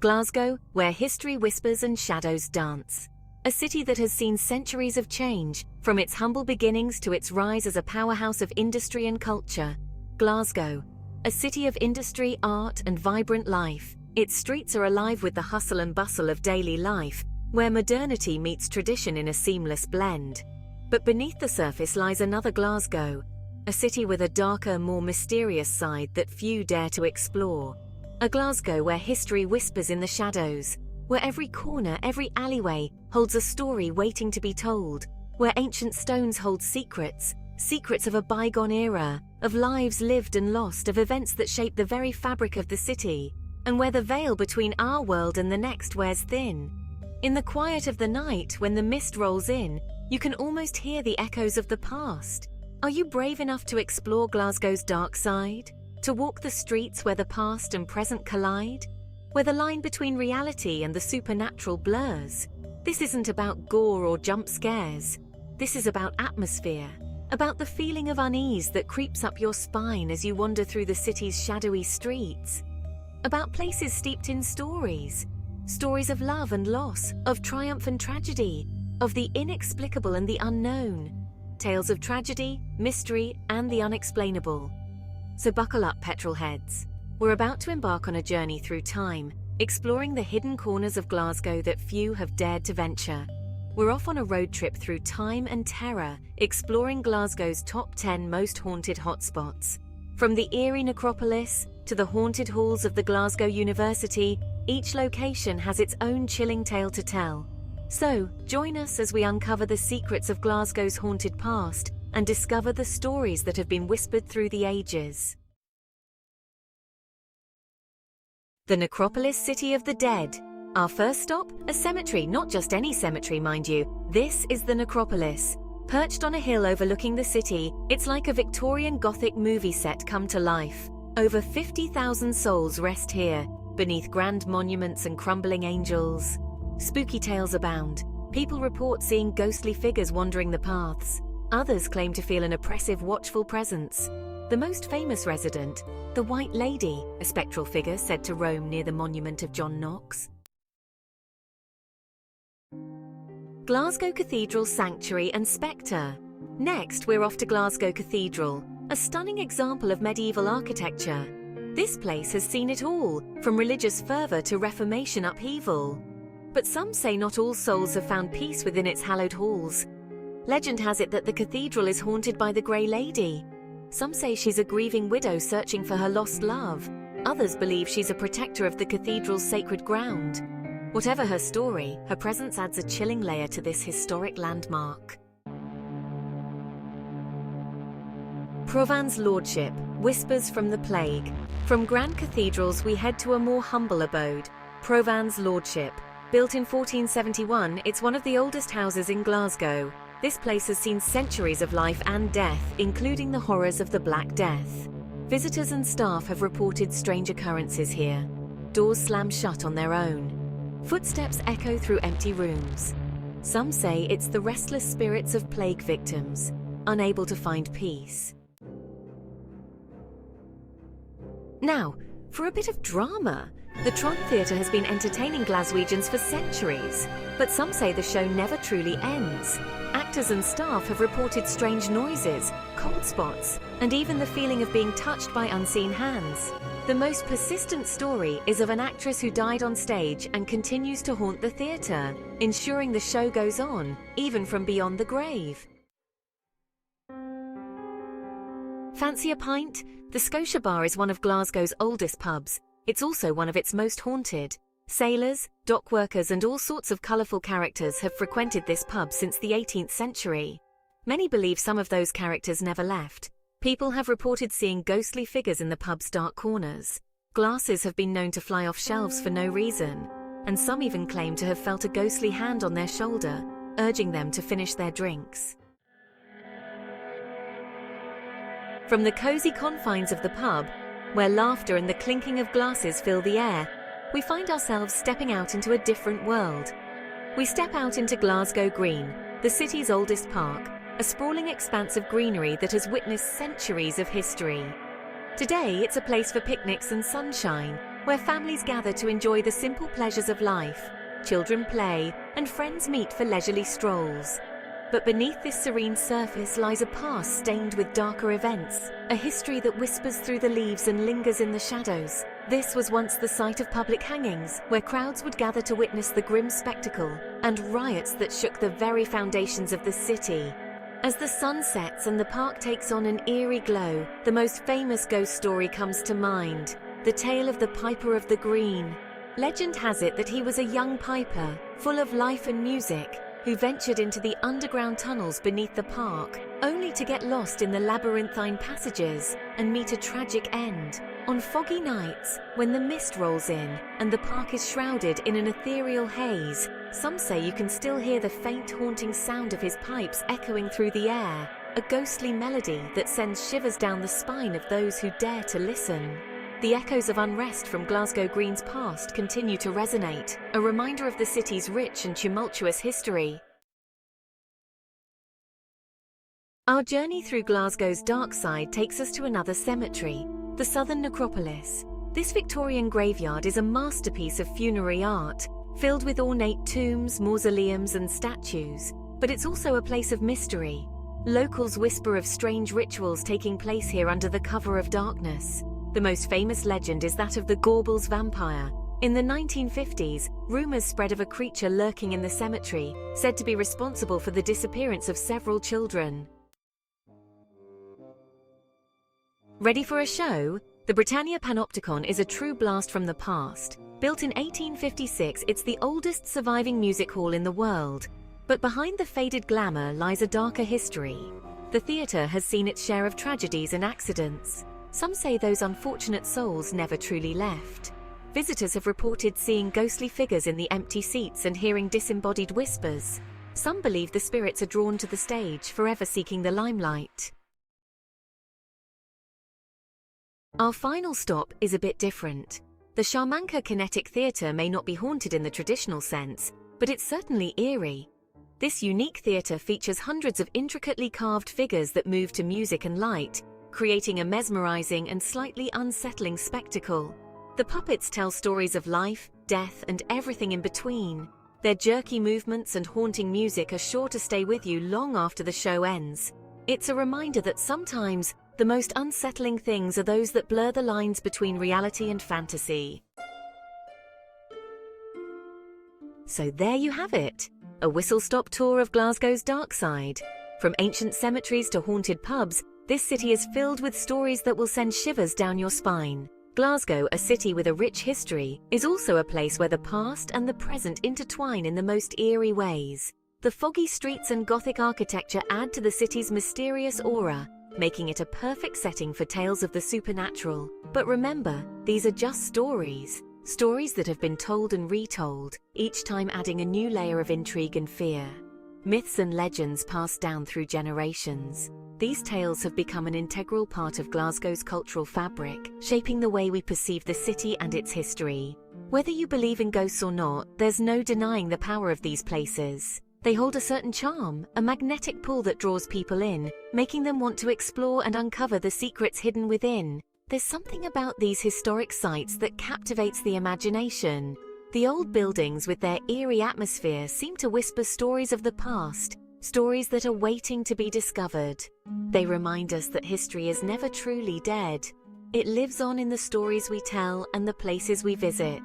Glasgow, where history whispers and shadows dance. A city that has seen centuries of change, from its humble beginnings to its rise as a powerhouse of industry and culture. Glasgow, a city of industry, art, and vibrant life. Its streets are alive with the hustle and bustle of daily life, where modernity meets tradition in a seamless blend. But beneath the surface lies another Glasgow, a city with a darker, more mysterious side that few dare to explore. A Glasgow where history whispers in the shadows, where every corner, every alleyway holds a story waiting to be told, where ancient stones hold secrets, secrets of a bygone era, of lives lived and lost, of events that shape the very fabric of the city, and where the veil between our world and the next wears thin. In the quiet of the night, when the mist rolls in, you can almost hear the echoes of the past. Are you brave enough to explore Glasgow's dark side? To walk the streets where the past and present collide? Where the line between reality and the supernatural blurs? This isn't about gore or jump scares. This is about atmosphere, about the feeling of unease that creeps up your spine as you wander through the city's shadowy streets. About places steeped in stories. Stories of love and loss, of triumph and tragedy, of the inexplicable and the unknown. Tales of tragedy, mystery, and the unexplainable. So buckle up, petrol heads. We're about to embark on a journey through time, exploring the hidden corners of Glasgow that few have dared to venture. We're off on a road trip through time and terror, exploring Glasgow's top 10 most haunted hotspots. From the eerie necropolis to the haunted halls of the Glasgow University, each location has its own chilling tale to tell. So, join us as we uncover the secrets of Glasgow's haunted past and discover the stories that have been whispered through the ages. The necropolis city of the dead. Our first stop? A cemetery, not just any cemetery, mind you. This is the necropolis. Perched on a hill overlooking the city, it's like a Victorian Gothic movie set come to life. Over 50,000 souls rest here, beneath grand monuments and crumbling angels. Spooky tales abound. People report seeing ghostly figures wandering the paths. Others claim to feel an oppressive, watchful presence. The most famous resident, the White Lady, a spectral figure said to roam near the monument of John Knox. Glasgow Cathedral Sanctuary and Spectre. Next, we're off to Glasgow Cathedral, a stunning example of medieval architecture. This place has seen it all, from religious fervour to Reformation upheaval. But some say not all souls have found peace within its hallowed halls. Legend has it that the cathedral is haunted by the Grey Lady. Some say she's a grieving widow searching for her lost love. Others believe she's a protector of the cathedral's sacred ground. Whatever her story, her presence adds a chilling layer to this historic landmark. Provins Lordship, whispers from the plague. From grand cathedrals we head to a more humble abode, Provins Lordship. Built in 1471, it's one of the oldest houses in Glasgow. This place has seen centuries of life and death, including the horrors of the Black Death. Visitors and staff have reported strange occurrences here. Doors slam shut on their own. Footsteps echo through empty rooms. Some say it's the restless spirits of plague victims, unable to find peace. Now, for a bit of drama. The Tron Theatre has been entertaining Glaswegians for centuries, but some say the show never truly ends. Actors and staff have reported strange noises, cold spots, and even the feeling of being touched by unseen hands. The most persistent story is of an actress who died on stage and continues to haunt the theatre, ensuring the show goes on, even from beyond the grave. Fancy a pint? The Scotia Bar is one of Glasgow's oldest pubs. It's also one of its most haunted. Sailors, dock workers, and all sorts of colourful characters have frequented this pub since the 18th century. Many believe some of those characters never left. People have reported seeing ghostly figures in the pub's dark corners. Glasses have been known to fly off shelves for no reason, and some even claim to have felt a ghostly hand on their shoulder, urging them to finish their drinks. From the cosy confines of the pub, where laughter and the clinking of glasses fill the air, we find ourselves stepping out into a different world. We step out into Glasgow Green, the city's oldest park, a sprawling expanse of greenery that has witnessed centuries of history. Today, it's a place for picnics and sunshine, where families gather to enjoy the simple pleasures of life. Children play, and friends meet for leisurely strolls. But beneath this serene surface lies a past stained with darker events, a history that whispers through the leaves and lingers in the shadows. This was once the site of public hangings, where crowds would gather to witness the grim spectacle, and riots that shook the very foundations of the city. As the sun sets and the park takes on an eerie glow, the most famous ghost story comes to mind, the tale of the Piper of the Green. Legend has it that he was a young piper, full of life and music, who ventured into the underground tunnels beneath the park, only to get lost in the labyrinthine passages and meet a tragic end. On foggy nights, when the mist rolls in and the park is shrouded in an ethereal haze, some say you can still hear the faint haunting sound of his pipes echoing through the air, a ghostly melody that sends shivers down the spine of those who dare to listen. The echoes of unrest from Glasgow Green's past continue to resonate, a reminder of the city's rich and tumultuous history. Our journey through Glasgow's dark side takes us to another cemetery, the Southern Necropolis. This Victorian graveyard is a masterpiece of funerary art, filled with ornate tombs, mausoleums, and statues. But it's also a place of mystery. Locals whisper of strange rituals taking place here under the cover of darkness. The most famous legend is that of the Gorbals vampire. In the 1950s, rumors spread of a creature lurking in the cemetery, said to be responsible for the disappearance of several children. Ready for a show? The Britannia Panopticon is a true blast from the past. Built in 1856, it's the oldest surviving music hall in the world. But behind the faded glamour lies a darker history. The theatre has seen its share of tragedies and accidents. Some say those unfortunate souls never truly left. Visitors have reported seeing ghostly figures in the empty seats and hearing disembodied whispers. Some believe the spirits are drawn to the stage, forever seeking the limelight. Our final stop is a bit different. The Sharmanka Kinetic Theatre may not be haunted in the traditional sense, but it's certainly eerie. This unique theatre features hundreds of intricately carved figures that move to music and light, creating a mesmerizing and slightly unsettling spectacle. The puppets tell stories of life, death, and everything in between. Their jerky movements and haunting music are sure to stay with you long after the show ends. It's a reminder that sometimes the most unsettling things are those that blur the lines between reality and fantasy. So there you have it, a whistle-stop tour of Glasgow's dark side. From ancient cemeteries to haunted pubs, this city is filled with stories that will send shivers down your spine. Glasgow, a city with a rich history, is also a place where the past and the present intertwine in the most eerie ways. The foggy streets and Gothic architecture add to the city's mysterious aura, making it a perfect setting for tales of the supernatural. But remember, these are just stories. Stories that have been told and retold, each time adding a new layer of intrigue and fear. Myths and legends passed down through generations. These tales have become an integral part of Glasgow's cultural fabric, shaping the way we perceive the city and its history. Whether you believe in ghosts or not, there's no denying the power of these places. They hold a certain charm, a magnetic pull that draws people in, making them want to explore and uncover the secrets hidden within. There's something about these historic sites that captivates the imagination. The old buildings with their eerie atmosphere seem to whisper stories of the past, stories that are waiting to be discovered. They remind us that history is never truly dead. It lives on in the stories we tell and the places we visit.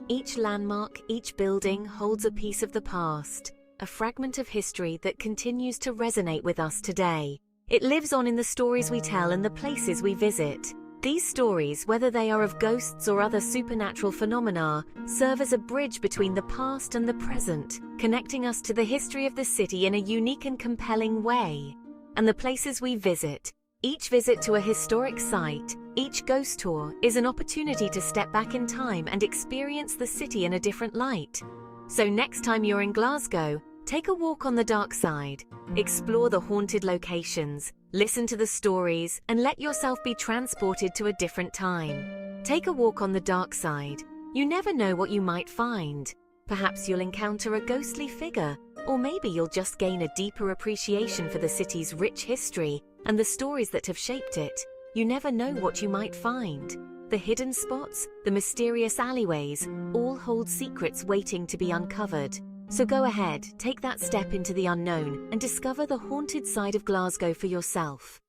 Each landmark, each building holds a piece of the past, a fragment of history that continues to resonate with us today. It lives on in the stories we tell and the places we visit. These stories, whether they are of ghosts or other supernatural phenomena, serve as a bridge between the past and the present, connecting us to the history of the city in a unique and compelling way. And the places we visit, each visit to a historic site, each ghost tour, is an opportunity to step back in time and experience the city in a different light. So next time you're in Glasgow, take a walk on the dark side, explore the haunted locations, listen to the stories, and let yourself be transported to a different time. Take a walk on the dark side. You never know what you might find. Perhaps you'll encounter a ghostly figure, or maybe you'll just gain a deeper appreciation for the city's rich history and the stories that have shaped it. You never know what you might find. The hidden spots, the mysterious alleyways, all hold secrets waiting to be uncovered. So go ahead, take that step into the unknown and discover the haunted side of Glasgow for yourself.